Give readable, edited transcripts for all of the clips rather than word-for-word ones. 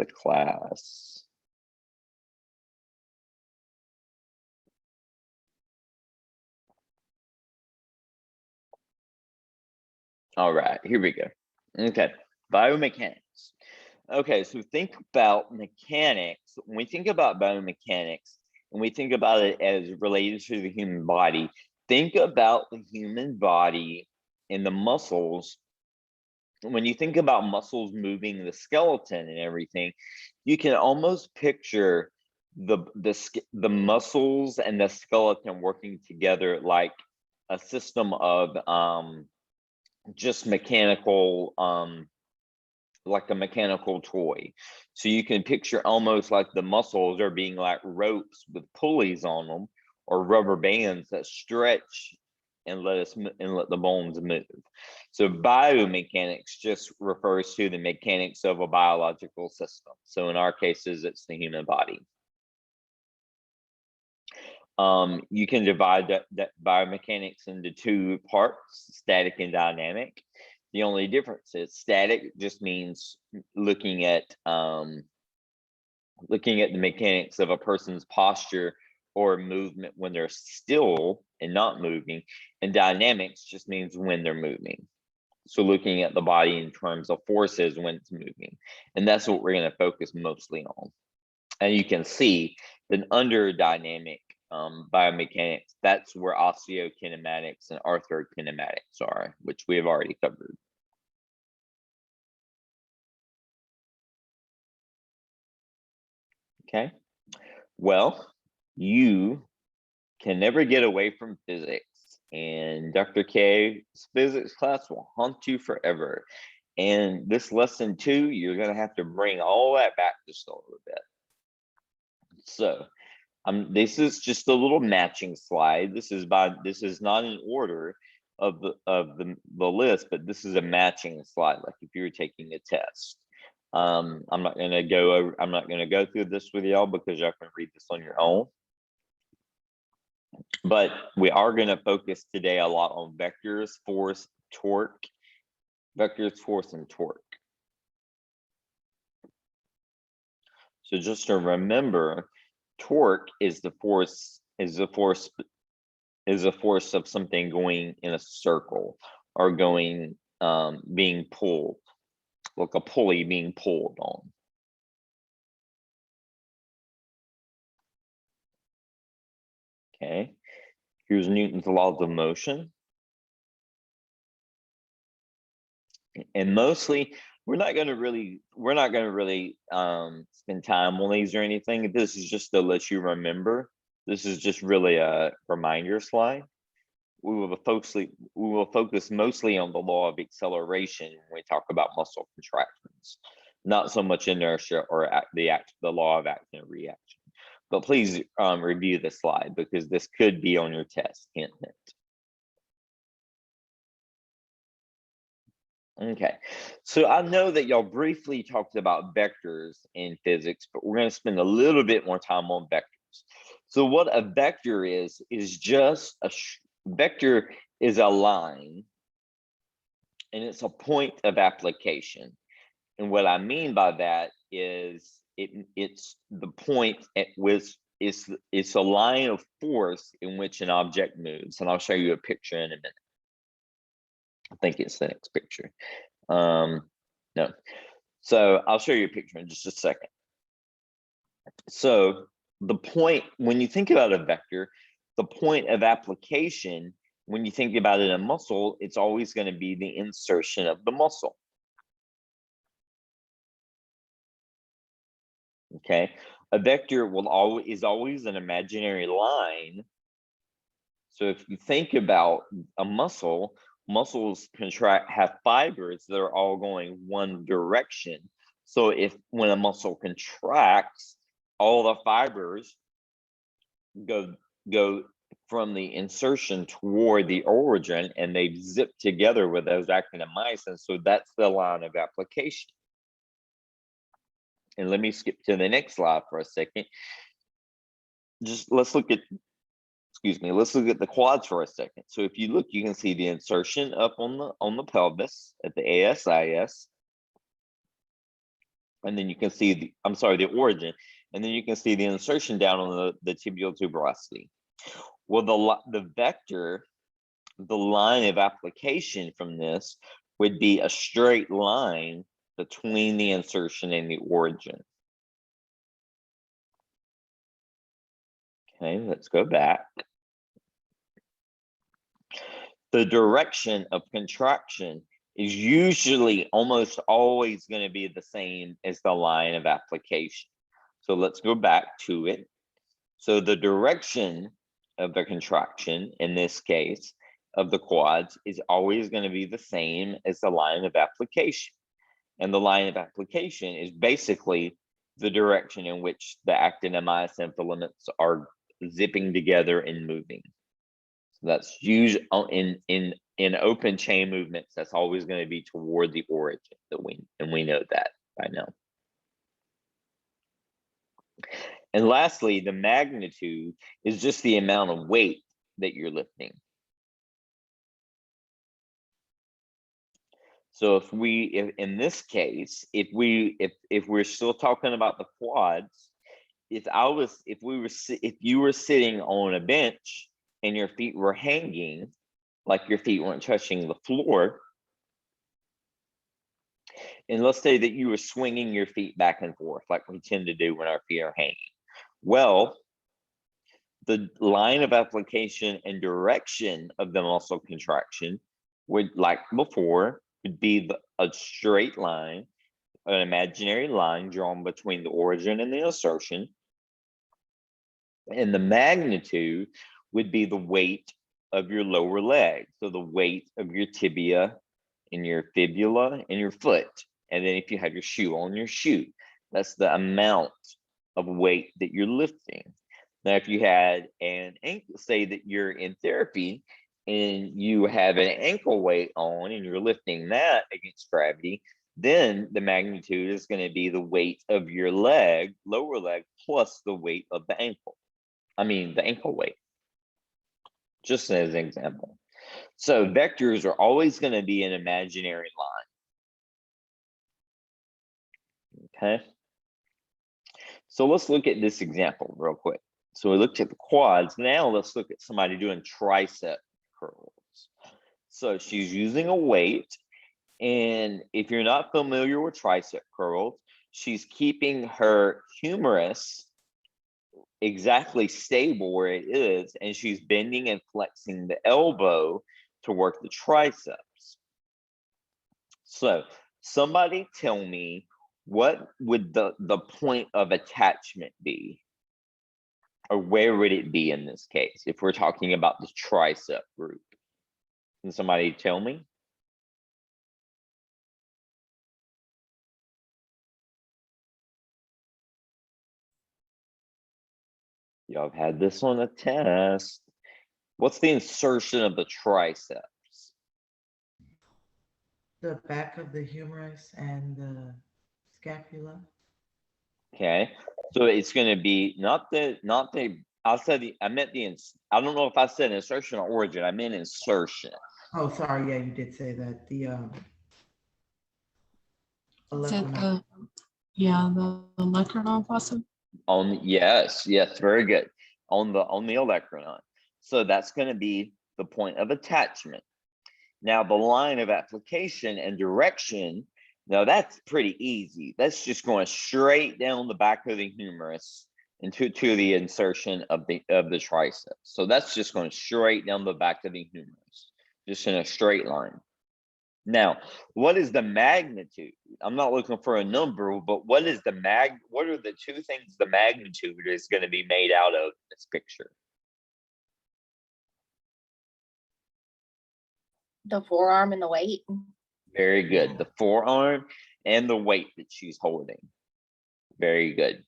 the class. All right, here we go. Okay, biomechanics. Okay, so think about mechanics. When we think about biomechanics and we think about it as related to the human body, think about the human body and the muscles. When you think about muscles moving the skeleton and everything, you can almost picture the muscles and the skeleton working together like a system of just mechanical, like a mechanical toy. So you can picture almost like the muscles are being like ropes with pulleys on them, or rubber bands that stretch and let the bones move. So biomechanics just refers to the mechanics of a biological system. So in our cases, it's the human body. You can divide that biomechanics into two parts, static and dynamic. The only difference is static just means looking at the mechanics of a person's posture or movement when they're still and not moving, and dynamics just means when they're moving. So looking at the body in terms of forces when it's moving, and that's what we're going to focus mostly on. And you can see that under dynamic biomechanics, that's where osteokinematics and arthrokinematics are, which we have already covered. Okay, well, you can never get away from physics, and Dr. K's physics class will haunt you forever. And this lesson 2, you're going to have to bring all that back just a little bit. So this is just a little matching slide. This is not in order of the list, but this is a matching slide, like if you were taking a test. I'm not going to go through this with y'all because y'all can read this on your own. But we are going to focus today a lot on vectors, force, torque. Vectors, force, and torque. So just to remember, torque is the force of something going in a circle or going being pulled, like a pulley being pulled on. Okay, here's Newton's laws of motion. And mostly we're not going to really spend time on these or anything. This is just to let you remember. This is just really a reminder slide. We will focus mostly on the law of acceleration when we talk about muscle contractions, not so much inertia or the law of action and reaction. But please review this slide because this could be on your test. Hint, hint. Okay, so I know that y'all briefly talked about vectors in physics, but we're going to spend a little bit more time on vectors. So what a vector is just vector is a line, and it's a point of application. And what I mean by that is it's the point at which it's a line of force in which an object moves. And I'll show you a picture in a minute. I think it's the next picture. No. So I'll show you a picture in just a second. So the point, when you think about a vector, the point of application, when you think about it in a muscle, it's always going to be the insertion of the muscle. Okay, a vector is always an imaginary line. So if you think about a muscle, muscles have fibers that are all going one direction. So when a muscle contracts, all the fibers go from the insertion toward the origin, and they zip together with those actin and myosin. So that's the line of application. And let me skip to the next slide for a second. Let's look at the quads for a second. So if you look, you can see the insertion up on the pelvis at the ASIS. And then you can see the origin, and then you can see the insertion down on the tibial tuberosity. Well, the vector, the line of application from this would be a straight line between the insertion and the origin. Okay, let's go back. The direction of contraction is usually almost always going to be the same as the line of application. So let's go back to it. So the direction of the contraction, in this case, of the quads is always going to be the same as the line of application. And the line of application is basically the direction in which the actin and myosin filaments are zipping together and moving. So that's usually in open chain movements, that's always going to be toward the origin and we know that by now. And lastly, the magnitude is just the amount of weight that you're lifting. So if in this case, if we're still talking about the quads, if you were sitting on a bench and your feet were hanging, like your feet weren't touching the floor, and let's say that you were swinging your feet back and forth like we tend to do when our feet are hanging. Well, the line of application and direction of the muscle contraction would, like before, would be a straight line, an imaginary line drawn between the origin and the insertion. And the magnitude would be the weight of your lower leg. So the weight of your tibia and your fibula and your foot. And then if you have your shoe on your shoe, that's the amount of weight that you're lifting. Now, if you had an ankle, say that you're in therapy and you have an ankle weight on and you're lifting that against gravity, then the magnitude is going to be the weight of your leg, lower leg, plus the weight of the ankle. I mean, the ankle weight, just as an example. So vectors are always going to be an imaginary line. Okay. So let's look at this example real quick. So we looked at the quads. Now let's look at somebody doing tricep curls. So she's using a weight. And if you're not familiar with tricep curls, she's keeping her humerus exactly stable where it is, and she's bending and flexing the elbow to work the triceps. So somebody tell me, what would the point of attachment be? Or where would it be in this case, if we're talking about the tricep group? Can somebody tell me? Y'all have had this on a test. What's the insertion of the triceps? The back of the humerus and the scapula. Okay, so it's going to be not the I meant the I don't know if I said insertion or origin. I meant insertion. Oh, sorry. Yeah, you did say that. The the olecranon fossa. Yes, very good. On the olecranon. So that's going to be the point of attachment. Now the line of application and direction, now that's pretty easy. That's just going straight down the back of the humerus into the insertion of the triceps. So that's just going straight down the back of the humerus, just in a straight line. Now, what is the magnitude? I'm not looking for a number, but what are the two things the magnitude is going to be made out of in this picture? The forearm and the weight. Very good. The forearm and the weight that she's holding. Very good.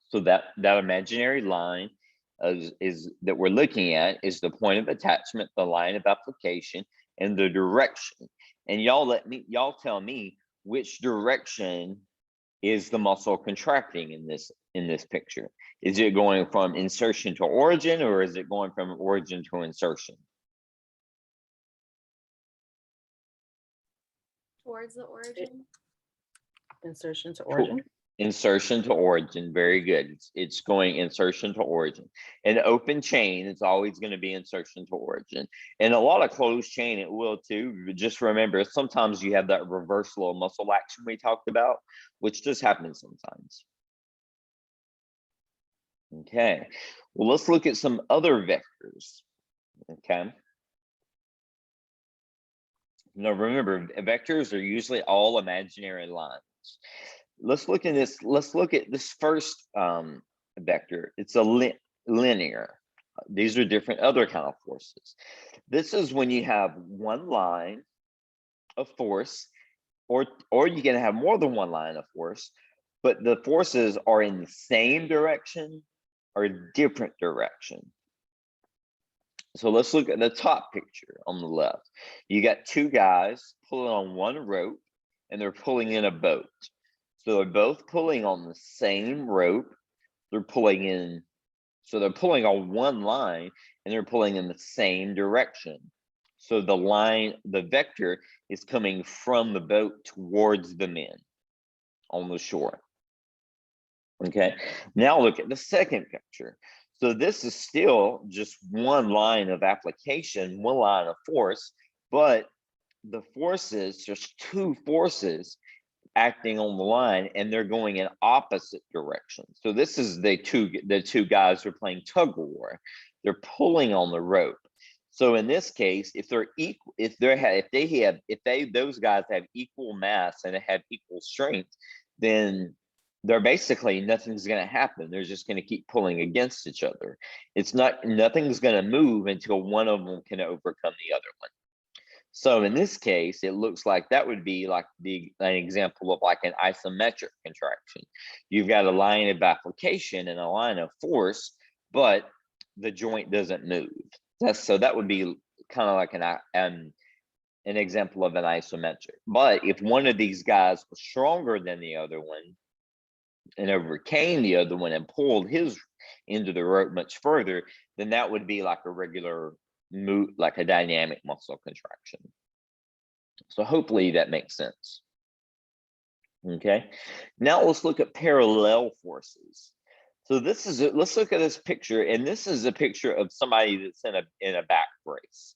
So that imaginary line is that we're looking at is the point of attachment, the line of application, and the direction. And y'all tell me which direction is the muscle contracting in this picture. Is it going from insertion to origin, or is it going from origin to insertion? Towards the origin. Insertion to origin. Insertion to origin, very good. It's going insertion to origin. An open chain is always going to be insertion to origin. And a lot of closed chain, it will too. But just remember, sometimes you have that reversal of muscle action we talked about, which just happens sometimes. Okay, well, let's look at some other vectors. Okay. Now remember, vectors are usually all imaginary lines. Let's look at this. Let's look at this first vector. It's a linear. These are different other kind of forces. This is when you have one line of force, or you can have more than one line of force, but the forces are in the same direction or different direction. So let's look at the top picture on the left. You got two guys pulling on one rope, and they're pulling in a boat. So they're both pulling on the same rope. They're pulling in, so they're pulling on one line, and they're pulling in the same direction. So the line, the vector is coming from the boat towards the men on the shore. Okay, now look at the second picture. So this is still just one line of application, one line of force, but the forces, there's two forces acting on the line, and they're going in opposite directions. So this is the two guys who are playing tug of war. They're pulling on the rope. So in this case, if they're equal, those guys have equal mass and have equal strength, then they're basically, nothing's going to happen. They're just going to keep pulling against each other. Nothing's going to move until one of them can overcome the other one. So in this case, it looks like that would be like an example of like an isometric contraction. You've got a line of application and a line of force, but the joint doesn't move. So that would be kind of like an example of an isometric. But if one of these guys was stronger than the other one and overcame the other one and pulled his into the rope much further, then that would be like a regular move, like a dynamic muscle contraction. So hopefully that makes sense. Okay, now let's look at parallel forces. So this is let's look at this picture, and this is a picture of somebody that's in a back brace.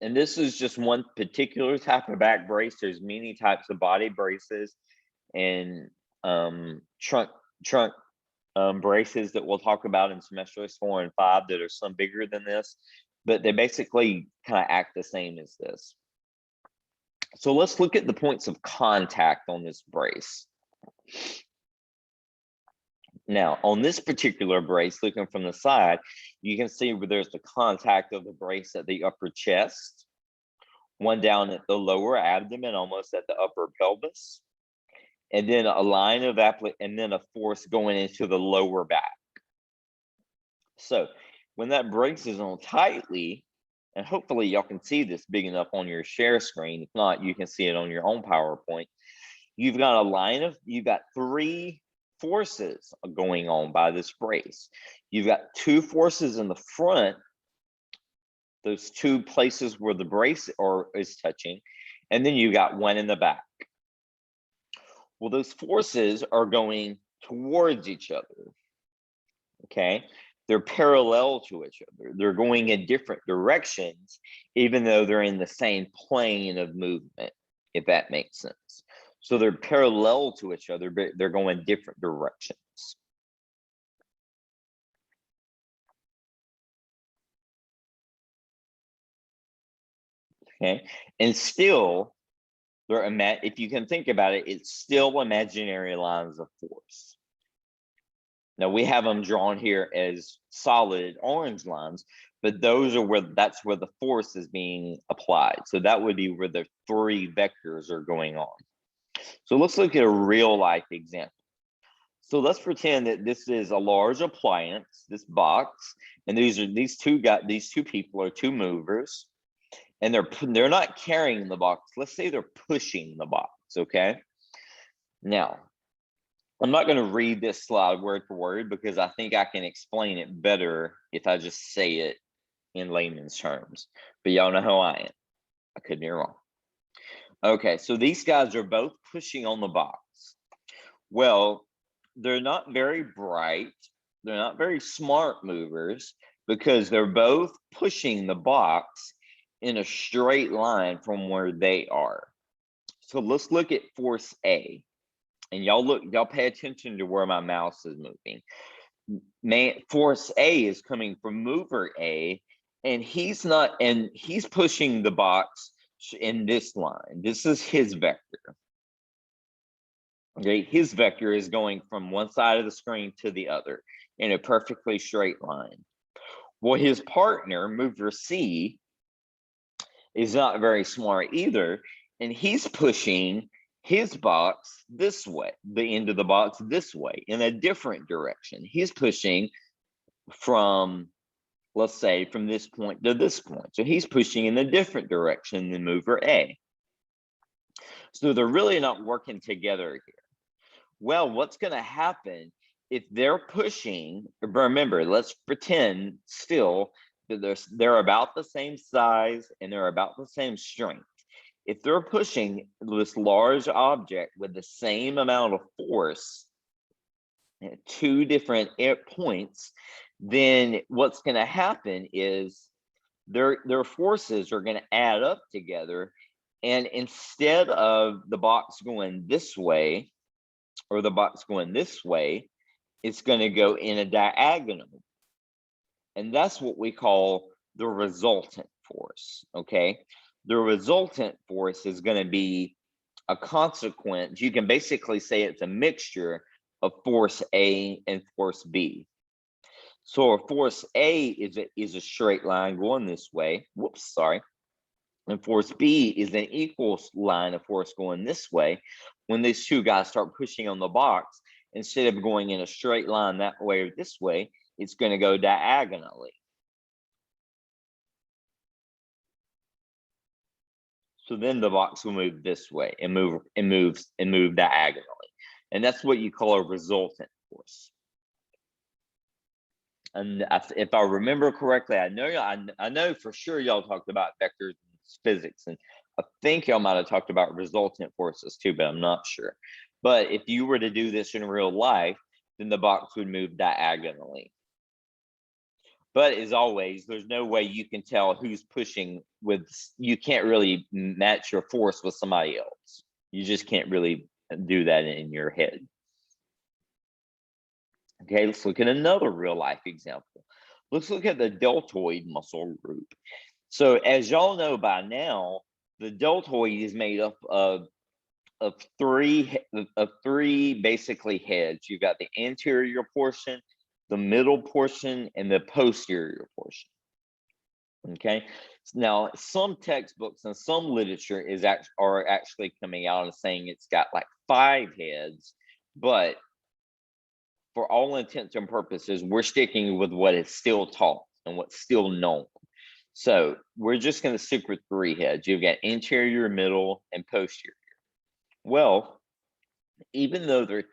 And this is just one particular type of back brace. There's many types of body braces and trunk braces that we'll talk about in semesters 4 and 5 that are some bigger than this, but they basically kind of act the same as this. So let's look at the points of contact on this brace. Now, on this particular brace, looking from the side, you can see where there's the contact of the brace at the upper chest, one down at the lower abdomen, almost at the upper pelvis, and then a line of and then a force going into the lower back. So when that brace is on tightly, and hopefully y'all can see this big enough on your share screen. If not, you can see it on your own PowerPoint. You've got you've got three forces going on by this brace. You've got two forces in the front, those two places where the brace is touching, and then you got one in the back. Well, those forces are going towards each other. Okay, they're parallel to each other. They're going in different directions, even though they're in the same plane of movement, if that makes sense. So they're parallel to each other, but they're going different directions. Okay, and still, if you can think about it, it's still imaginary lines of force. Now we have them drawn here as solid orange lines, but those are that's where the force is being applied. So that would be where the three vectors are going on. So let's look at a real life example. So let's pretend that this is a large appliance, this box, and these two people are two movers, and they're not carrying the box. Let's say they're pushing the box. Okay. Now, I'm not going to read this slide word for word because I think I can explain it better if I just say it in layman's terms. But y'all know how I am. I could be wrong. Okay, so these guys are both pushing on the box. Well, they're not very bright. They're not very smart movers because they're both pushing the box in a straight line from where they are. So let's look at force A. And y'all pay attention to where my mouse is moving. Force A is coming from mover A, and he's pushing the box in this line. This is his vector. Okay, his vector is going from one side of the screen to the other in a perfectly straight line. Well, his partner, mover C, is not very smart either, and he's pushing his box this way, the end of the box this way, in a different direction. He's pushing from, let's say, from this point to this point. So he's pushing in a different direction than mover A. So they're really not working together here. Well, what's going to happen if they're pushing? Remember, let's pretend still that they're about the same size and they're about the same strength. If they're pushing this large object with the same amount of force at two different points, then what's going to happen is their forces are going to add up together, and instead of the box going this way or the box going this way, it's going to go in a diagonal, and that's what we call the resultant force. Okay, the resultant force is going to be a consequence. You can basically say it's a mixture of force A and force B. So a force A is a straight line going this way. Whoops, sorry. And force B is an equal line of force going this way. When these two guys start pushing on the box, instead of going in a straight line that way or this way, it's going to go diagonally. So then the box will move this way and move diagonally. And that's what you call a resultant force. And if I remember correctly, I know for sure y'all talked about vectors in physics, and I think y'all might have talked about resultant forces too, but I'm not sure. But if you were to do this in real life, then the box would move diagonally. But as always, there's no way you can tell who's pushing with, you can't really match your force with somebody else. You just can't really do that in your head. Okay, let's look at another real life example. Let's look at the deltoid muscle group. So as y'all know by now, the deltoid is made up of three basically heads. You've got the anterior portion, the middle portion, and the posterior portion. Okay, now some textbooks and some literature are actually coming out and saying it's got like 5 heads, but for all intents and purposes, we're sticking with what is still taught and what's still known. So we're just going to stick with 3 heads. You've got anterior, middle, and posterior. Well, even though there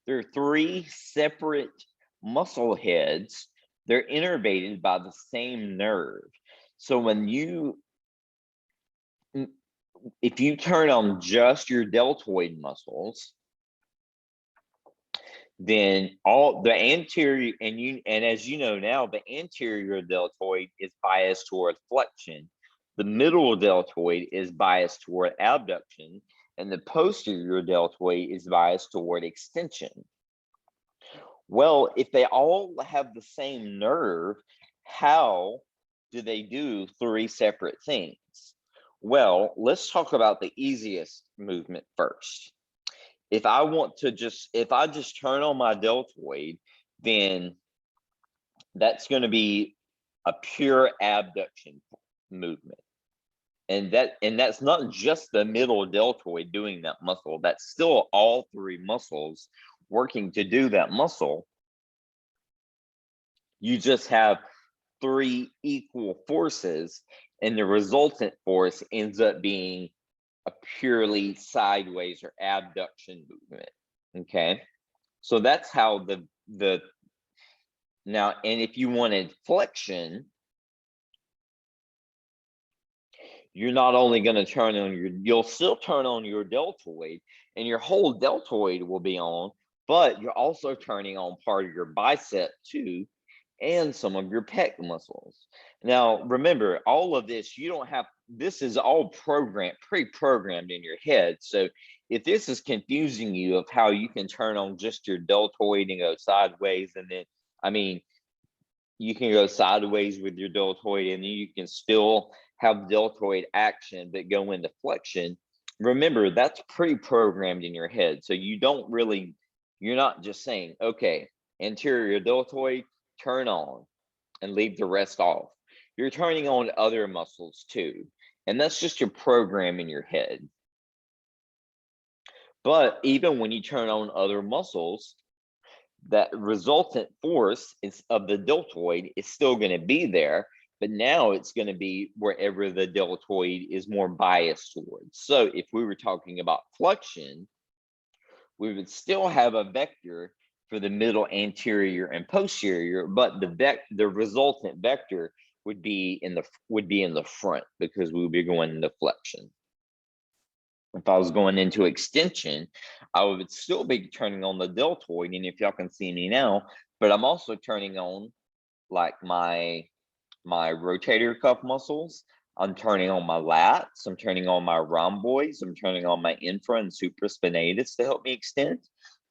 are 3 separate muscle heads, they're innervated by the same nerve. So if you turn on just your deltoid muscles, then all the anterior, and as you know now, the anterior deltoid is biased toward flexion, the middle deltoid is biased toward abduction, and the posterior deltoid is biased toward extension. Well, if they all have the same nerve, how do they do 3 separate things? Well, let's talk about the easiest movement first. If I just turn on my deltoid, then that's going to be a pure abduction movement. And that's not just the middle deltoid doing that muscle. That's still all 3 muscles working to do that muscle. You just have 3 equal forces, and the resultant force ends up being a purely sideways or abduction movement. Okay, so that's how now, and if you wanted flexion, you're not only going to turn on you'll still turn on your deltoid, and your whole deltoid will be on, but you're also turning on part of your bicep too, and some of your pec muscles. Now, remember, all of this, this is all pre-programmed in your head. So if this is confusing you of how you can turn on just your deltoid and go sideways, and then, I mean, you can go sideways with your deltoid and then you can still have deltoid action but go into flexion. Remember, that's pre-programmed in your head. So you're not just saying, okay, anterior deltoid, turn on and leave the rest off. You're turning on other muscles too. And that's just your program in your head. But even when you turn on other muscles, that resultant force of the deltoid is still going to be there, but now it's going to be wherever the deltoid is more biased towards. So if we were talking about flexion, we would still have a vector for the middle, anterior, and posterior, but the resultant vector would be in the front, because we would be going into flexion. If I was going into extension, I would still be turning on the deltoid, and if y'all can see me now, but I'm also turning on like my rotator cuff muscles. I'm turning on my lats. I'm turning on my rhomboids. I'm turning on my infra and supraspinatus to help me extend.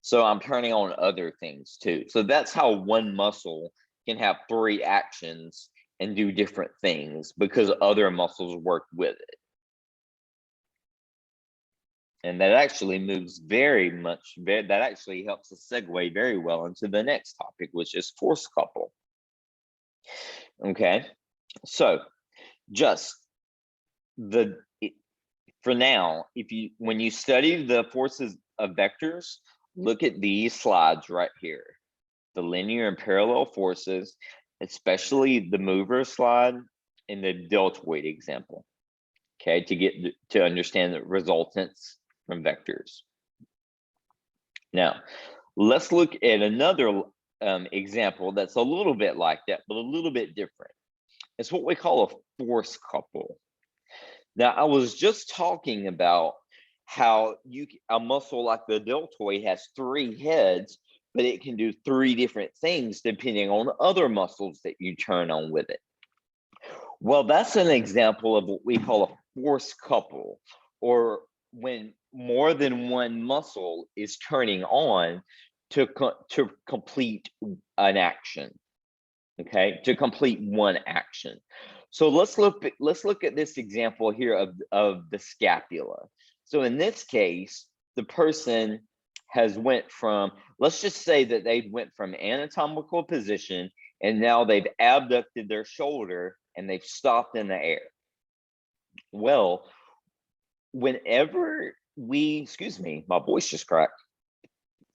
So I'm turning on other things too. So that's how one muscle can have 3 actions and do different things, because other muscles work with it. And that actually that actually helps us segue very well into the next topic, which is force couple. Okay, so just for now, when you study the forces of vectors, look at these slides right here, the linear and parallel forces, especially the mover slide and the deltoid example. Okay, to understand the resultants from vectors. Now, let's look at another example that's a little bit like that, but a little bit different. It's what we call a force couple. Now, I was just talking about how a muscle like the deltoid has 3 heads, but it can do 3 different things depending on other muscles that you turn on with it. Well, that's an example of what we call a force couple, or when more than one muscle is turning on to complete an action. Okay, to complete one action. So let's look at this example here of the scapula. So in this case, the person has went from, let's just say that they went from anatomical position and now they've abducted their shoulder and they've stopped in the air. Well, whenever excuse me, my voice just cracked.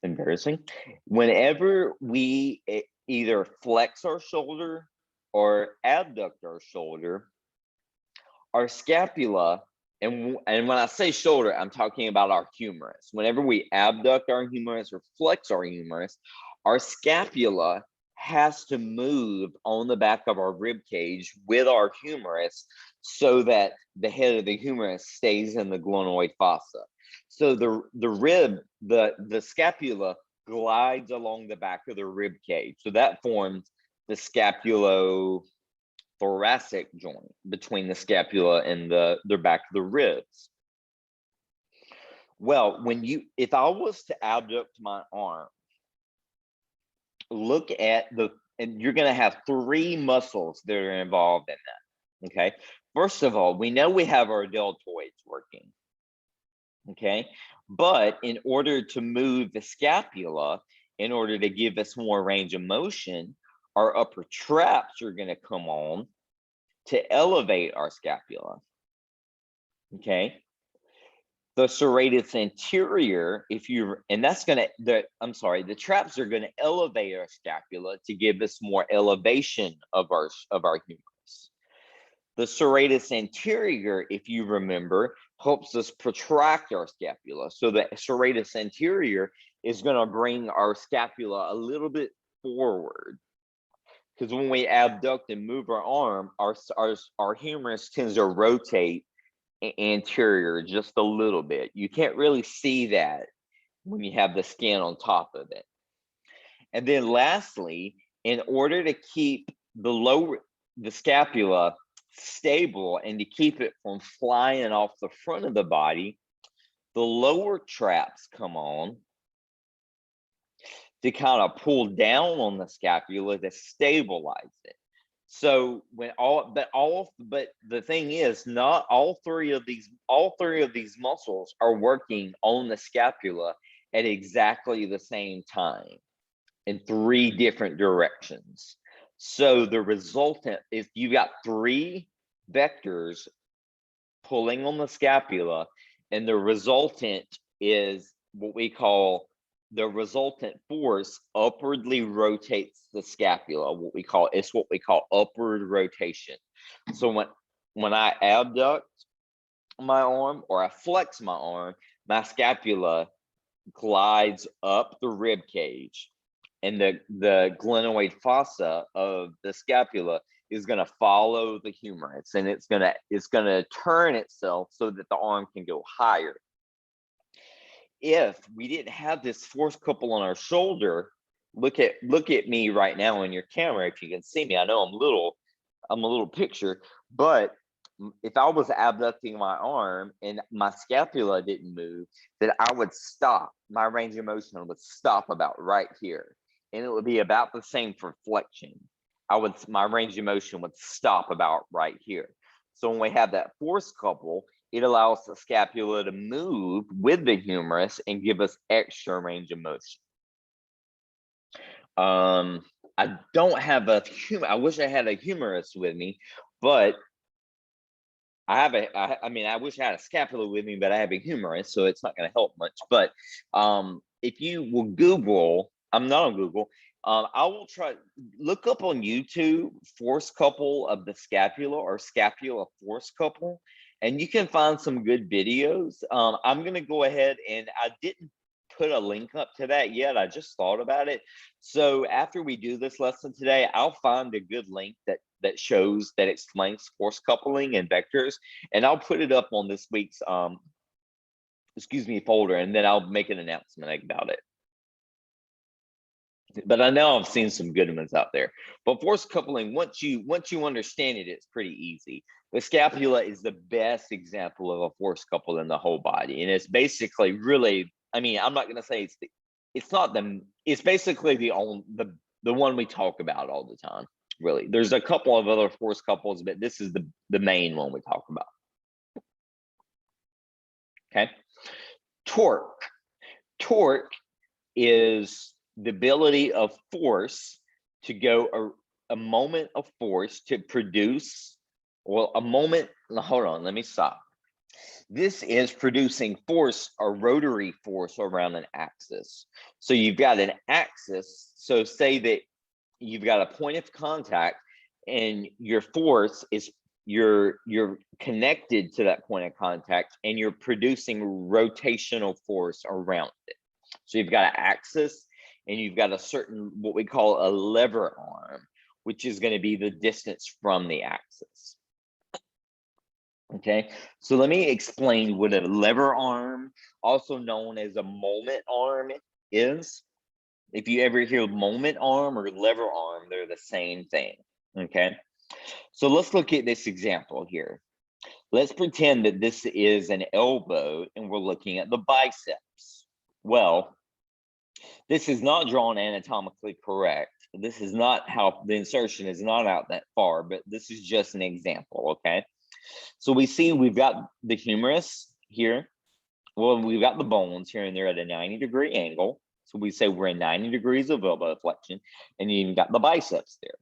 Embarrassing. Whenever we either flex our shoulder or abduct our shoulder, our scapula, and when I say shoulder, I'm talking about our humerus. Whenever we abduct our humerus or flex our humerus, our scapula has to move on the back of our rib cage with our humerus so that the head of the humerus stays in the glenoid fossa. So the scapula glides along the back of the rib cage. So that forms the scapulothoracic joint between the scapula and the back of the ribs. Well, if I was to abduct my arm, look at and you're going to have 3 muscles that are involved in that. Okay. First of all, we know we have our deltoids working. Okay. But in order to move the scapula, in order to give us more range of motion, our upper traps are going to come on to elevate our scapula. Okay. The serratus anterior, the traps are going to elevate our scapula to give us more elevation of our humerus. The serratus anterior, if you remember, helps us protract our scapula. So the serratus anterior is going to bring our scapula a little bit forward. Because when we abduct and move our arm, our humerus tends to rotate anterior just a little bit. You can't really see that when you have the skin on top of it. And then lastly, in order to keep the scapula stable and to keep it from flying off the front of the body, the lower traps come on to kind of pull down on the scapula to stabilize it. So but the thing is, not all three of these muscles are working on the scapula at exactly the same time in 3 different directions. So the resultant is you got 3 vectors pulling on the scapula, and the resultant is what we call the resultant force upwardly rotates the scapula. What we call upward rotation. So when I abduct my arm or I flex my arm, my scapula glides up the rib cage, and the glenoid fossa of the scapula is going to follow the humerus, and it's going to turn itself so that the arm can go higher. If we didn't have this force couple on our shoulder, look at me right now in your camera. If you can see me, I know I'm a little picture, but if I was abducting my arm and my scapula didn't move, then I would stop. My range of motion would stop about right here, and it would be about the same for flexion. My range of motion would stop about right here. So when we have that force couple, it allows the scapula to move with the humerus and give us extra range of motion. I don't have I wish I had a humerus with me, but I wish I had a scapula with me, but I have a humerus, so it's not going to help much. But if you will Google, I'm not on Google, I will look up on YouTube force couple of the scapula or scapula force couple, and you can find some good videos. I'm going to go ahead, and I didn't put a link up to that yet. I just thought about it. So after we do this lesson today, I'll find a good link that explains force coupling and vectors, and I'll put it up on this week's folder, and then I'll make an announcement about it. But I know I've seen some good ones out there. But force coupling, once you understand it, it's pretty easy. The scapula is the best example of a force couple in the whole body, and it's basically really, I mean, I'm not going to say it's basically the one we talk about all the time. Really, there's a couple of other force couples, but this is the main one we talk about. Okay, torque is the ability of force to go a moment of force to produce, well, a moment. Hold on, let me stop. This is producing force or rotary force around an axis. So you've got an axis. So say that you've got a point of contact, and your force is you're connected to that point of contact, and you're producing rotational force around it. So you've got an axis, and you've got a certain, what we call a lever arm, which is going to be the distance from the axis. Okay, so let me explain what a lever arm, also known as a moment arm, is. If you ever hear moment arm or lever arm, they're the same thing. Okay, so let's look at this example here. Let's pretend that this is an elbow and we're looking at the biceps. Well, this is not drawn anatomically correct. This is not how the insertion is not out that far, but this is just an example. Okay, so we see we've got the humerus here. Well, we've got the bones here, and they're at a 90-degree angle. So we say we're in 90 degrees of elbow flexion, and you even got the biceps there.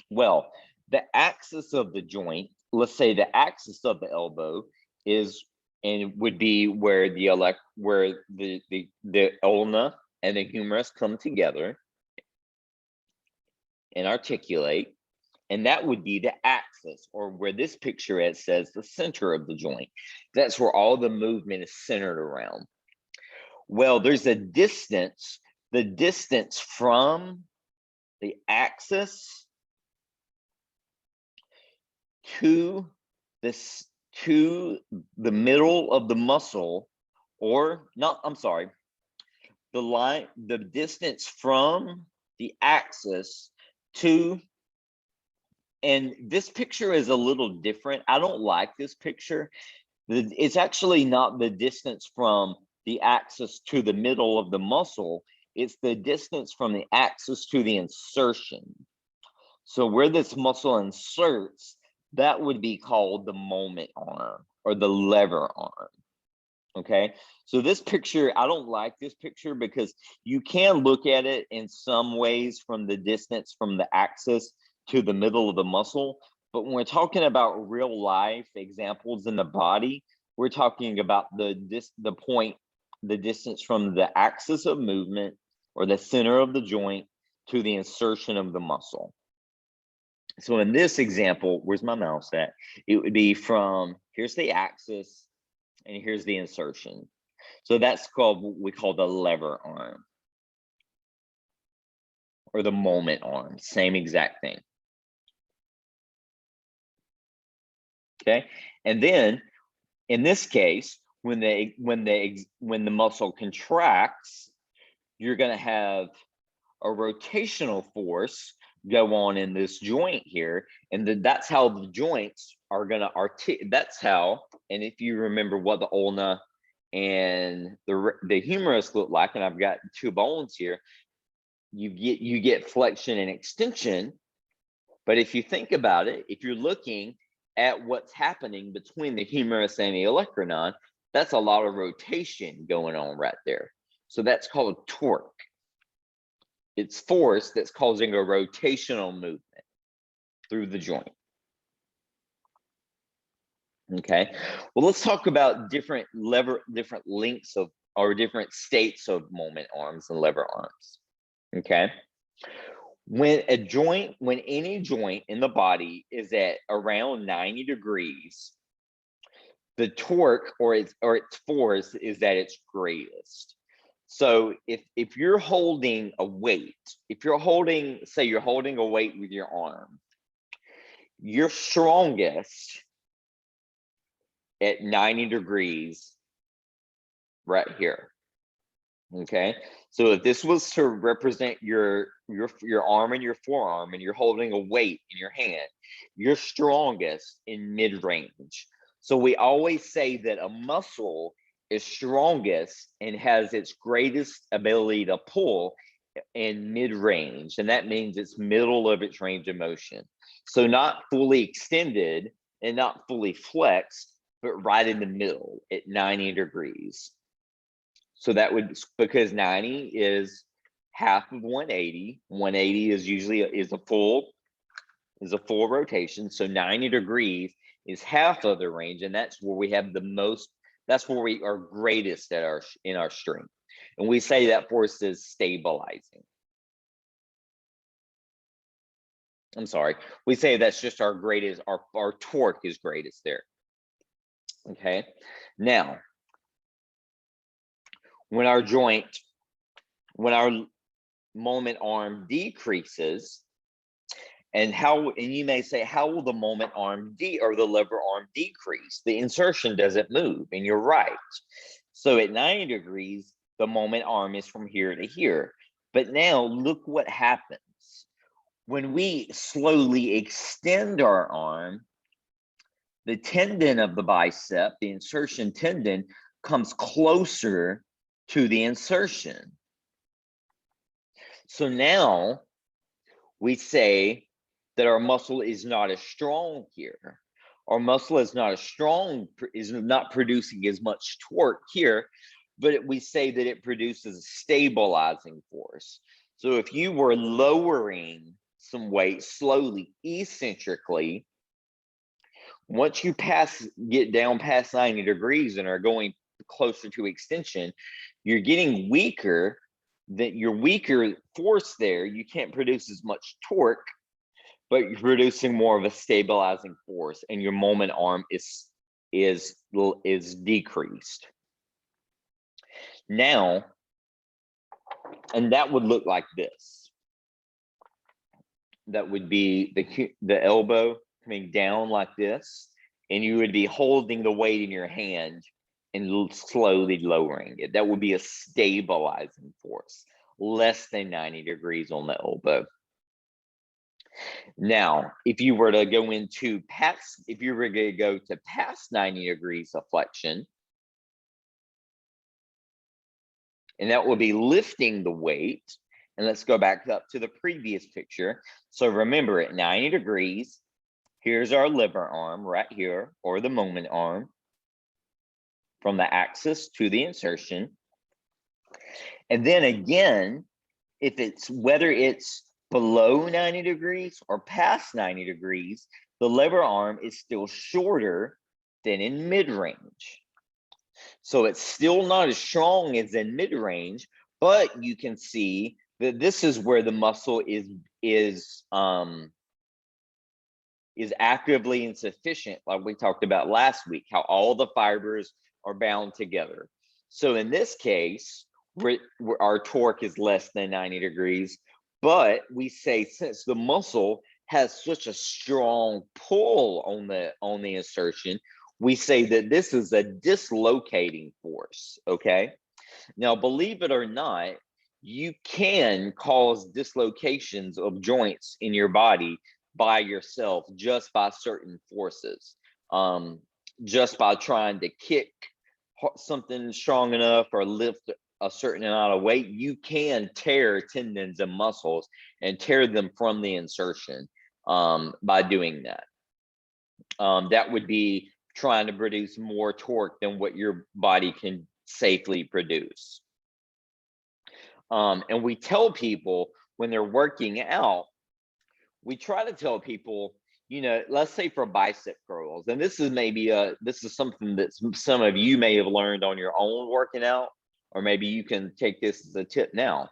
Well, the axis of the joint, let's say the axis of the elbow is, and would be where the ulna and the humerus come together and articulate, and that would be the axis, or where this picture says the center of the joint. That's where all the movement is centered around. Well, there's a distance, the distance from the axis to to the middle of the muscle, or not, I'm sorry, the distance from the axis to, and this picture is a little different. I don't like this picture. It's actually not the distance from the axis to the middle of the muscle. It's the distance from the axis to the insertion. So where this muscle inserts, that would be called the moment arm or the lever arm. Okay, so this picture, I don't like this picture because you can look at it in some ways from the distance from the axis to the middle of the muscle. But when we're talking about real life examples in the body, we're talking about the distance from the axis of movement or the center of the joint to the insertion of the muscle. So in this example, where's my mouse at? It would be from, here's the axis and here's the insertion. So that's called what we call the lever arm or the moment arm, same exact thing. Okay, and then in this case, when the muscle contracts, you're going to have a rotational force go on in this joint here, and that's how the joints are going to that's how, and if you remember what the ulna and the humerus look like, and I've got two bones here, you get flexion and extension. But if you think about it, if you're looking at what's happening between the humerus and the olecranon, that's a lot of rotation going on right there. So that's called torque. It's force that's causing a rotational movement through the joint. Okay, well, let's talk about different lengths of, or different states of moment arms and lever arms. Okay, when any joint in the body is at around 90 degrees, the torque or its force is at its greatest. So if you're holding a weight, say you're holding a weight with your arm, you're strongest at 90 degrees right here. Okay, so if this was to represent your arm and your forearm, and you're holding a weight in your hand, you're strongest in mid-range. So we always say that a muscle is strongest and has its greatest ability to pull in mid-range, and that means it's middle of its range of motion. So not fully extended and not fully flexed, but right in the middle at 90 degrees. So that would, because 90 is half of 180. 180 is usually a full rotation. So 90 degrees is half of the range, and that's where we have the most. That's where we are greatest at in our strength, and we say that force is stabilizing. I'm sorry, we say that's just our greatest. Our torque is greatest there. Okay, now when our moment arm decreases, and you may say, how will the moment arm or the lever arm decrease? The insertion doesn't move, and you're right. So at 90 degrees, the moment arm is from here to here. But now look what happens. When we slowly extend our arm, the tendon of the bicep, the insertion tendon, comes closer to the insertion. So now we say that our muscle is not as strong here. Our muscle is not as strong, is not producing as much torque here, but we say that it produces a stabilizing force. So if you were lowering some weight slowly, eccentrically, once you get down past 90 degrees and are going closer to extension, you're getting weaker. That your weaker force there, you can't produce as much torque, but you're producing more of a stabilizing force, and your moment arm is decreased. Now, and that would look like this. That would be the elbow coming down like this, and you would be holding the weight in your hand and slowly lowering it. That would be a stabilizing force, less than 90 degrees on the elbow. Now, if you were to go into past, if you were going to go to past 90 degrees of flexion, and that will be lifting the weight. And let's go back up to the previous picture. So remember, at 90 degrees, here's our lever arm right here, or the moment arm, from the axis to the insertion. And then again, if it's whether it's below 90 degrees or past 90 degrees, the lever arm is still shorter than in mid-range. So it's still not as strong as in mid-range, but you can see that this is where the muscle is actively insufficient, like we talked about last week, how all the fibers are bound together. So in this case, our torque is less than 90 degrees, but we say since the muscle has such a strong pull on the insertion, we say that this is a dislocating force, okay? Now, believe it or not, you can cause dislocations of joints in your body by yourself just by certain forces. Just by trying to kick something strong enough or lift a certain amount of weight, you can tear tendons and muscles and tear them from the insertion by doing that. That would be trying to produce more torque than what your body can safely produce. And we tell people when they're working out, we try to tell people, you know, let's say for bicep curls, and this is maybe this is something that some of you may have learned on your own working out, or maybe you can take this as a tip now.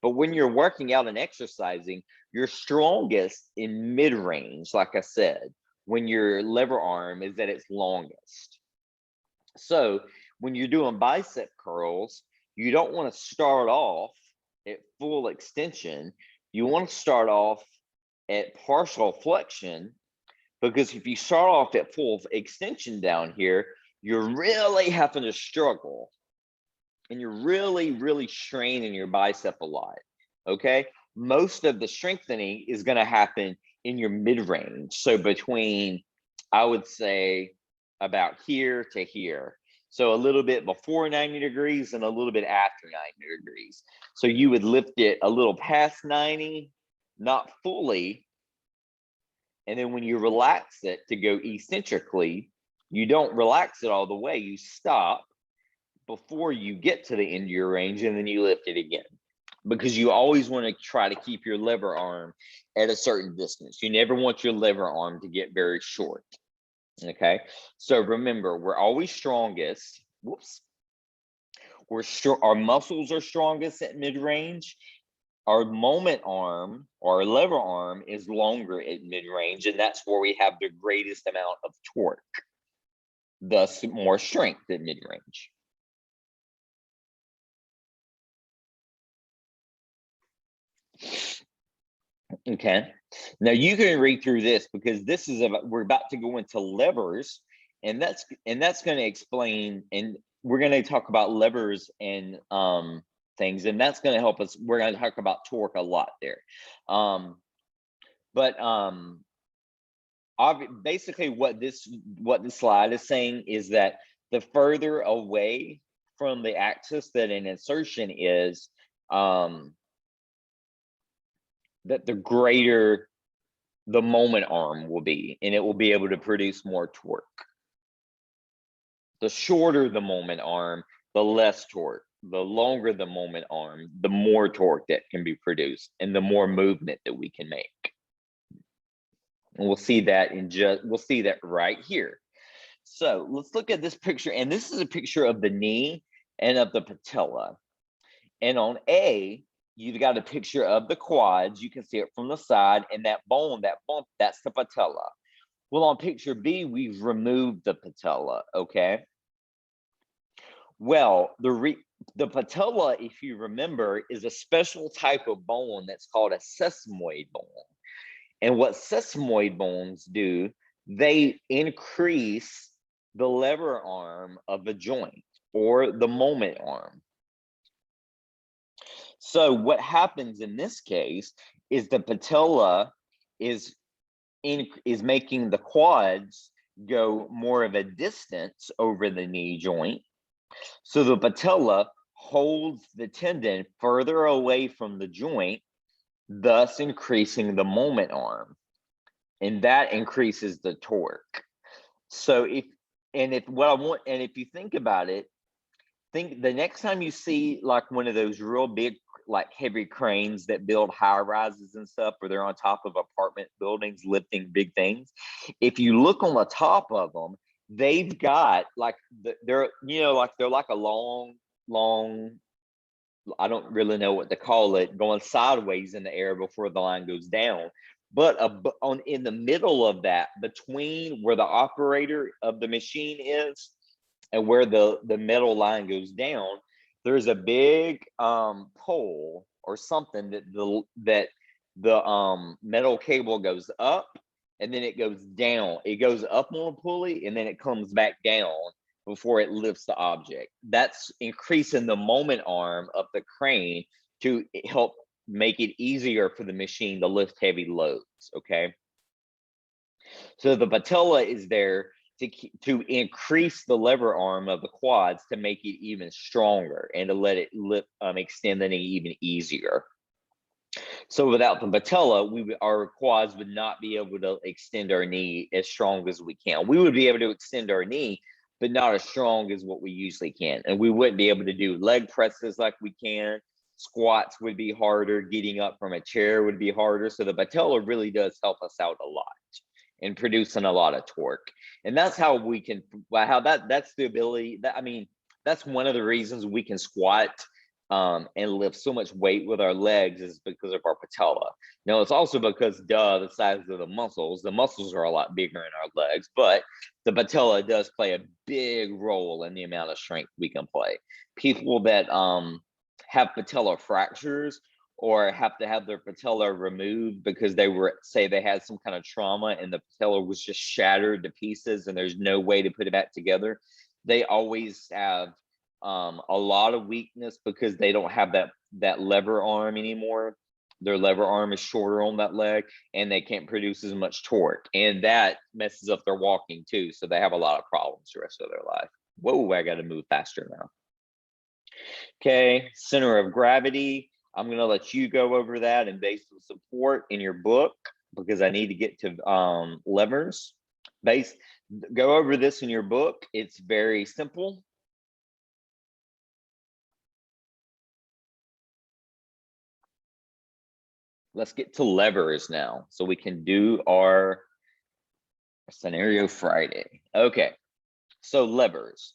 But when you're working out and exercising, you're strongest in mid-range, like I said, when your lever arm is at its longest. So when you're doing bicep curls, you don't want to start off at full extension. You want to start off at partial flexion, because if you start off at full extension down here, you're really having to struggle and you're really straining your bicep a lot, okay? Most of the strengthening is going to happen in your mid-range. So between, I would say, about here to here. So a little bit before 90 degrees and a little bit after 90 degrees. So you would lift it a little past 90, not fully. And then when you relax it to go eccentrically, you don't relax it all the way. You stop before you get to the end of your range, and then you lift it again. Because you always want to try to keep your lever arm at a certain distance. You never want your lever arm to get very short. Okay, so remember, we're always strongest. Our muscles are strongest at mid-range. Our moment arm or lever arm is longer at mid-range, and that's where we have the greatest amount of torque, thus more strength at mid-range. Okay, now you can read through this because this is we're about to go into levers, and that's going to explain, and we're going to talk about levers and things, and that's going to help us. We're going to talk about torque a lot there, basically what this slide is saying is that the further away from the axis that an insertion is, that the greater the moment arm will be, and it will be able to produce more torque. The shorter the moment arm, the less torque. The longer the moment arm, the more torque that can be produced and the more movement that we can make. And we'll see that we'll see that right here. So let's look at this picture, and this is a picture of the knee and of the patella. And on A, you've got a picture of the quads. You can see it from the side, and that bone, that bump, that's the patella. Well, on picture B, we've removed the patella, okay? Well, the patella, if you remember, is a special type of bone that's called a sesamoid bone. And what sesamoid bones do, they increase the lever arm of a joint or the moment arm. So what happens in this case is the patella is making the quads go more of a distance over the knee joint. So the patella holds the tendon further away from the joint, thus increasing the moment arm. And that increases the torque. So if you think about it, think the next time you see like one of those real big, like heavy cranes that build high rises and stuff, where they're on top of apartment buildings lifting big things. If you look on the top of them, they've got like they're like a long, I don't really know what to call it, going sideways in the air before the line goes down. But in the middle of that, between where the operator of the machine is and where the metal line goes down, there's a big pole or something that the metal cable goes up and then it goes down. It goes up on a pulley and then it comes back down before it lifts the object. That's increasing the moment arm of the crane to help make it easier for the machine to lift heavy loads, okay? So the patella is there to increase the lever arm of the quads to make it even stronger and to let it extend the knee even easier. So without the patella, our quads would not be able to extend our knee as strong as we can. We would be able to extend our knee, but not as strong as what we usually can. And we wouldn't be able to do leg presses like we can. Squats would be harder. Getting up from a chair would be harder. So the patella really does help us out a lot in producing a lot of torque. And that's how we can, that's the ability that, I mean, that's one of the reasons we can squat and lift so much weight with our legs is because of our patella. Now, it's also because, the size of the muscles are a lot bigger in our legs, but the patella does play a big role in the amount of strength we can play. People that have patella fractures or have to have their patella removed because they had some kind of trauma and the patella was just shattered to pieces and there's no way to put it back together, they always have a lot of weakness because they don't have that lever arm anymore. Their lever arm is shorter on that leg and they can't produce as much torque, and that messes up their walking too. So they have a lot of problems the rest of their life. Whoa, I got to move faster now. Okay, center of gravity. I'm going to let you go over that and base of support in your book because I need to get to levers. Go over this in your book. It's very simple. Let's get to levers now so we can do our scenario Friday. Okay, so levers.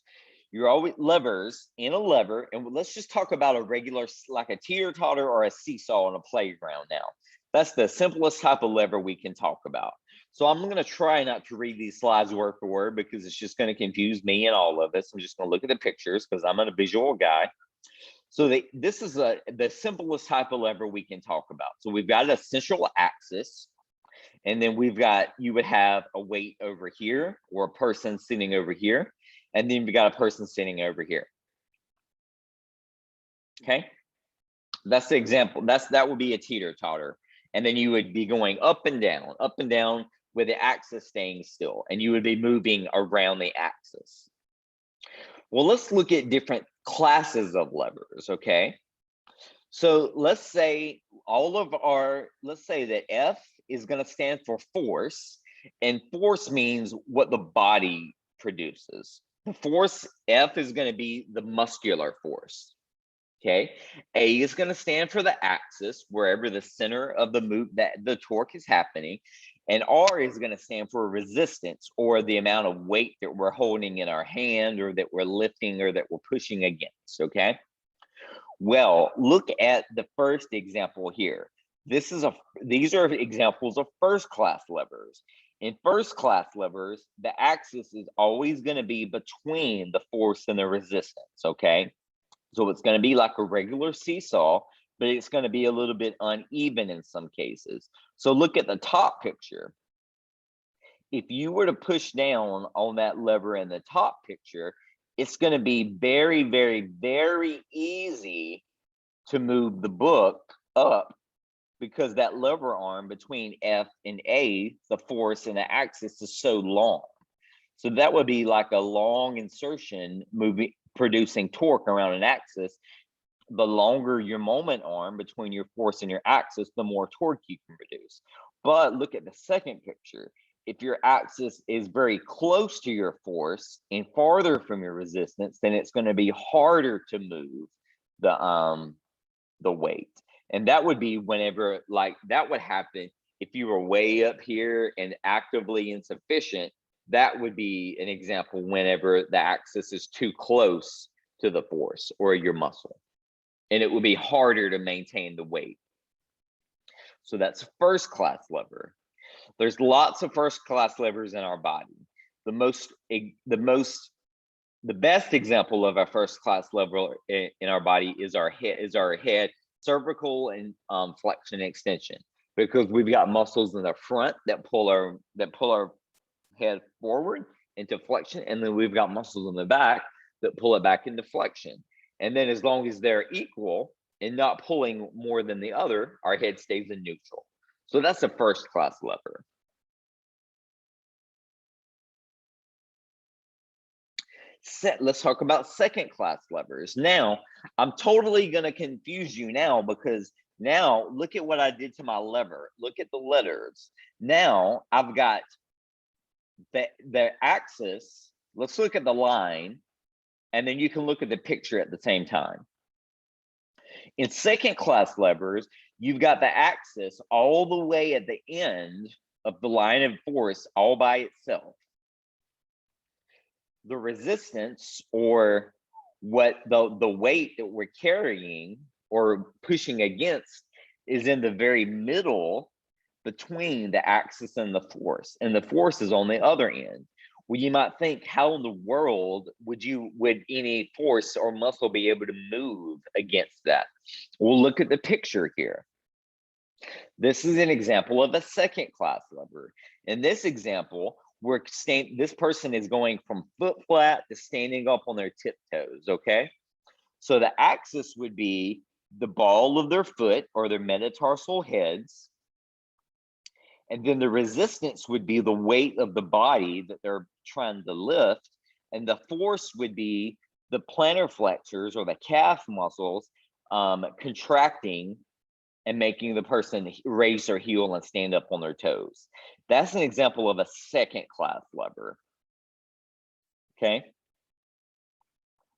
You're always levers in a lever, and let's just talk about a regular, like a teeter-totter or a seesaw on a playground now. That's the simplest type of lever we can talk about. So I'm going to try not to read these slides word for word because it's just going to confuse me and all of us. I'm just going to look at the pictures because I'm a visual guy. So this is the simplest type of lever we can talk about. So we've got an essential axis, and then you would have a weight over here or a person sitting over here, and then we got a person sitting over here. Okay, that's the example. That would be a teeter-totter, and then you would be going up and down with the axis staying still, and you would be moving around the axis. Well, let's look at different classes of levers, okay? So let's say that F is going to stand for force, and force means what the body produces. The force F is going to be the muscular force, okay? A is going to stand for the axis, wherever the center of the torque is happening. And R is going to stand for resistance, or the amount of weight that we're holding in our hand or that we're lifting or that we're pushing against, okay? Well, look at the first example here. These are examples of first-class levers. In first-class levers, the axis is always going to be between the force and the resistance, okay? So it's going to be like a regular seesaw, but it's going to be a little bit uneven in some cases. So look at the top picture. if you were to push down on that lever in the top picture, it's going to be very, very, very easy to move the book up, because that lever arm between F and A, the force and the axis, is so long. So that would be like a long insertion moving, producing torque around an axis. The longer your moment arm between your force and your axis, the more torque you can produce. But look at the second picture. If your axis is very close to your force and farther from your resistance, then it's going to be harder to move the weight. And that would be whenever, like, that would happen if you were way up here and actively insufficient. That would be an example whenever the axis is too close to the force or your muscle, and it would be harder to maintain the weight. So that's first class lever. There's lots of first class levers in our body. The best example of our first class lever in our body is our head, cervical and flexion extension, because we've got muscles in the front that pull our head forward into flexion, and then we've got muscles in the back that pull it back into flexion. And then as long as they're equal and not pulling more than the other, our head stays in neutral. So that's a first class lever. Let's talk about second class levers. Now, I'm totally going to confuse you now, because now look at what I did to my lever. Look at the letters. Now I've got the axis. Let's look at the line, and then you can look at the picture at the same time. In second class levers, you've got the axis all the way at the end of the line of force all by itself. The resistance, or what the weight that we're carrying or pushing against, is in the very middle between the axis and the force is on the other end. Well, you might think, how in the world would any force or muscle be able to move against that? Well, look at the picture here. This is an example of a second class lever. In this example, this person is going from foot flat to standing up on their tiptoes, okay? So the axis would be the ball of their foot or their metatarsal heads. And then the resistance would be the weight of the body that they're trying to lift. And the force would be the plantar flexors or the calf muscles contracting and making the person raise their heel and stand up on their toes. That's an example of a second class lever. Okay.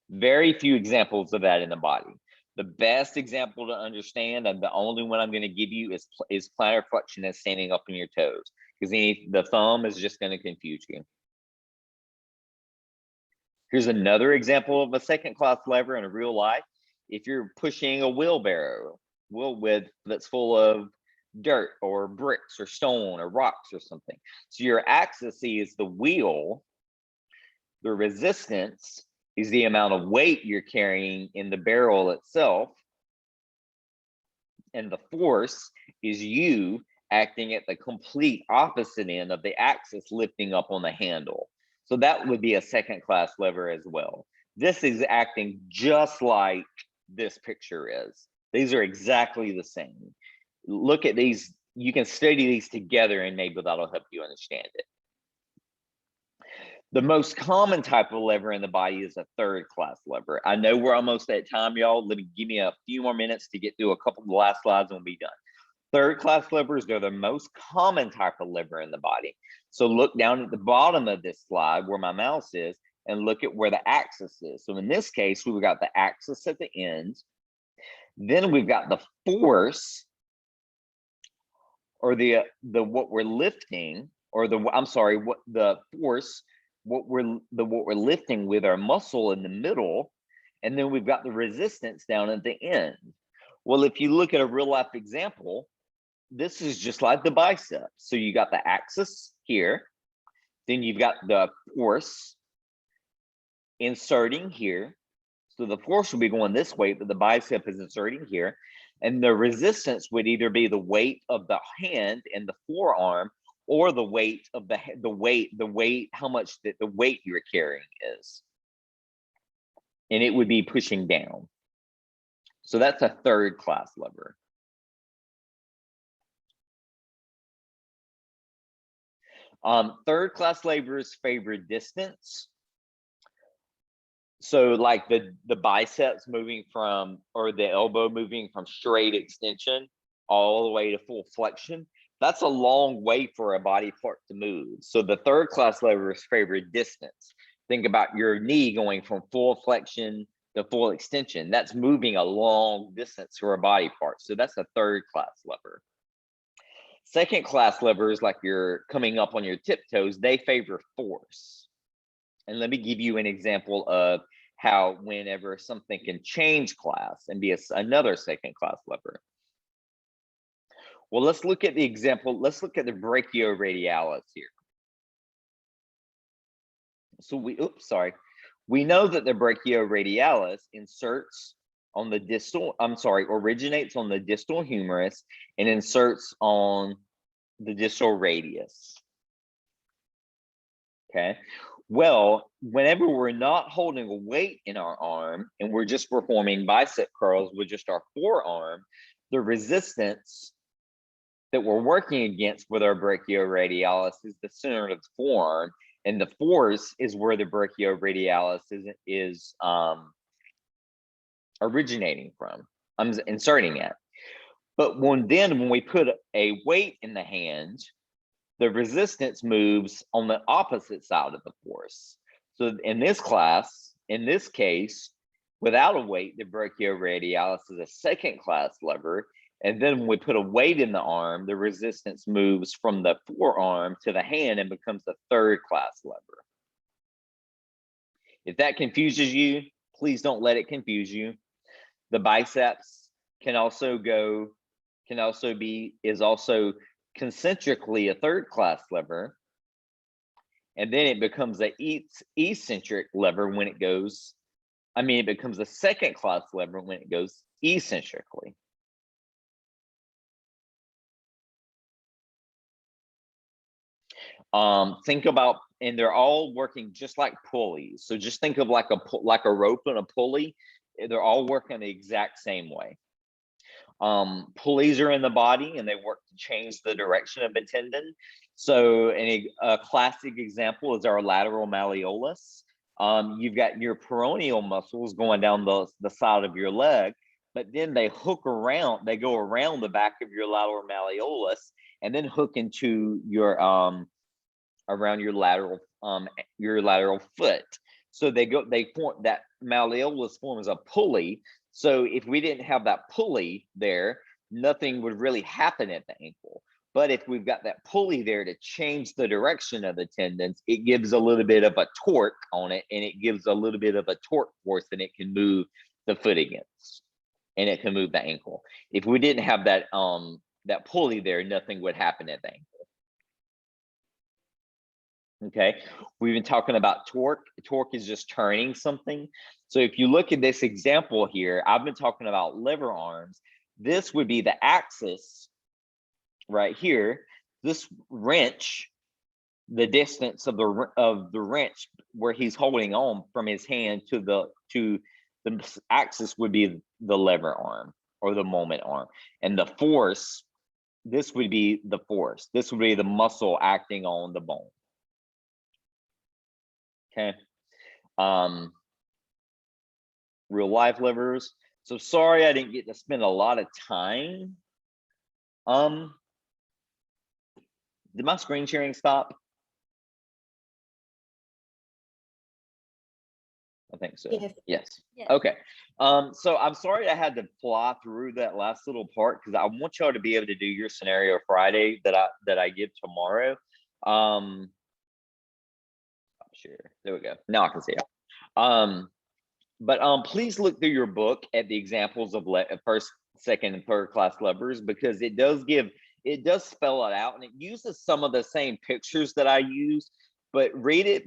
Very few examples of that in the body. The best example to understand, and the only one I'm going to give you, is plantar flexion and standing up on your toes, because the thumb is just going to confuse you. Here's another example of a second class lever in real life. If you're pushing a wheelbarrow that's full of dirt or bricks or stone or rocks or something, so your axis is the wheel, the resistance is the amount of weight you're carrying in the barrel itself, and the force is you acting at the complete opposite end of the axis, lifting up on the handle. So that would be a second class lever as well. This is acting just like this picture is. These are exactly the same. Look at these. You can study these together, and maybe that'll help you understand it. The most common type of lever in the body is a third class lever. I know we're almost at time, y'all. Give me a few more minutes to get through a couple of the last slides and we'll be done. Third class levers are the most common type of lever in the body. So look down at the bottom of this slide where my mouse is and look at where the axis is. So in this case, we've got the axis at the end. Then we've got the force, or what we're lifting, or what we're lifting with our muscle in the middle, and then we've got the resistance down at the end. Well, if you look at a real life example, this is just like the biceps. So you got the axis here, then you've got the force inserting here. So the force will be going this way, but the bicep is inserting here. And the resistance would either be the weight of the hand and the forearm, or the weight of the weight, how much that the weight you're carrying is. And it would be pushing down. So that's a third class lever. Third class levers favor distance. So like the biceps moving from, or the elbow moving from straight extension all the way to full flexion, that's a long way for a body part to move. So the third class levers favor distance. Think about your knee going from full flexion to full extension. That's moving a long distance for a body part. So that's a third class lever. Second class levers, like you're coming up on your tiptoes, they favor force. And let me give you an example of how whenever something can change class and be another second class lever. Well, let's look at the example. Let's look at the brachioradialis here. So we know that the brachioradialis inserts on the distal, originates on the distal humerus and inserts on the distal radius. Okay. Well, whenever we're not holding a weight in our arm and we're just performing bicep curls with just our forearm, the resistance that we're working against with our brachioradialis is the center of the forearm, and the force is where the brachioradialis is originating from. I'm inserting it. But when we put a weight in the hand, the resistance moves on the opposite side of the force. So in this case, without a weight, the brachioradialis is a second class lever. And then when we put a weight in the arm, the resistance moves from the forearm to the hand and becomes a third class lever. If that confuses you, please don't let it confuse you. The biceps is also concentrically a third class lever. And then it becomes a eccentric lever when it goes, it becomes a second class lever when it goes eccentrically. Think about, and they're all working just like pulleys. So just think of like a rope and a pulley. They're all working the exact same way. Pulleys are in the body and they work to change the direction of the tendon. So a classic example is our lateral malleolus. You've got your peroneal muscles going down the side of your leg, but then they go around the back of your lateral malleolus and then hook into your around your lateral foot. So they form, that malleolus forms a pulley. So if we didn't have that pulley there, nothing would really happen at the ankle. But if we've got that pulley there to change the direction of the tendons, it gives a little bit of a torque on it, and it gives a little bit of a torque force, and it can move the foot against, and it can move the ankle. If we didn't have that that pulley there, nothing would happen at the ankle. Okay, we've been talking about torque. Torque is just turning something. So if you look at this example here, I've been talking about lever arms. This would be the axis right here. This wrench, the distance of the wrench where he's holding on from his hand to the axis would be the lever arm or the moment arm. And the force, this would be the force. This would be the muscle acting on the bone. Okay. Real life levers. So sorry I didn't get to spend a lot of time. Did my screen sharing stop? I think so. Yes. Okay. So I'm sorry I had to fly through that last little part because I want y'all to be able to do your scenario Friday that I give tomorrow. Sure. There we go. Now I can see it. But please look through your book at the examples of first, second, and third class levers, because it does spell it out, and it uses some of the same pictures that I use, but read it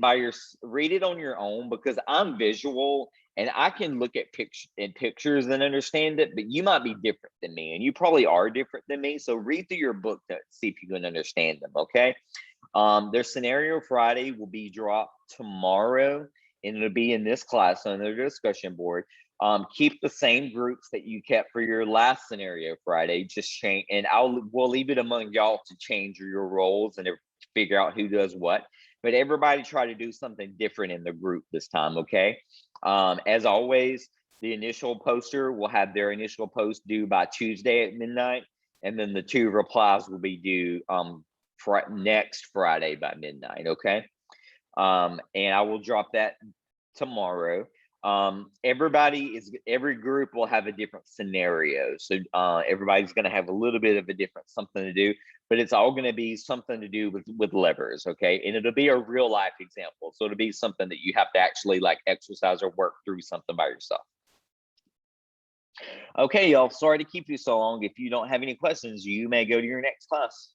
on your own, because I'm visual And I can look at pictures and understand it, but you might be different than me, and you probably are different than me. So read through your book to see if you can understand them, okay? Their scenario Friday will be dropped tomorrow, and it'll be in this class on the discussion board. Keep the same groups that you kept for your last scenario Friday, just change, and we'll leave it among y'all to change your roles and figure out who does what. But everybody try to do something different in the group this time, okay? As always, the initial poster will have their initial post due by Tuesday at midnight, and then the 2 replies will be due next Friday by midnight, okay? And I will drop that tomorrow. Every group will have a different scenario, so everybody's going to have a little bit of a different something to do, but it's all going to be something to do with levers, okay? And it'll be a real life example, so it'll be something that you have to actually like exercise or work through something by yourself. Okay, y'all, sorry to keep you so long. If you don't have any questions, you may go to your next class.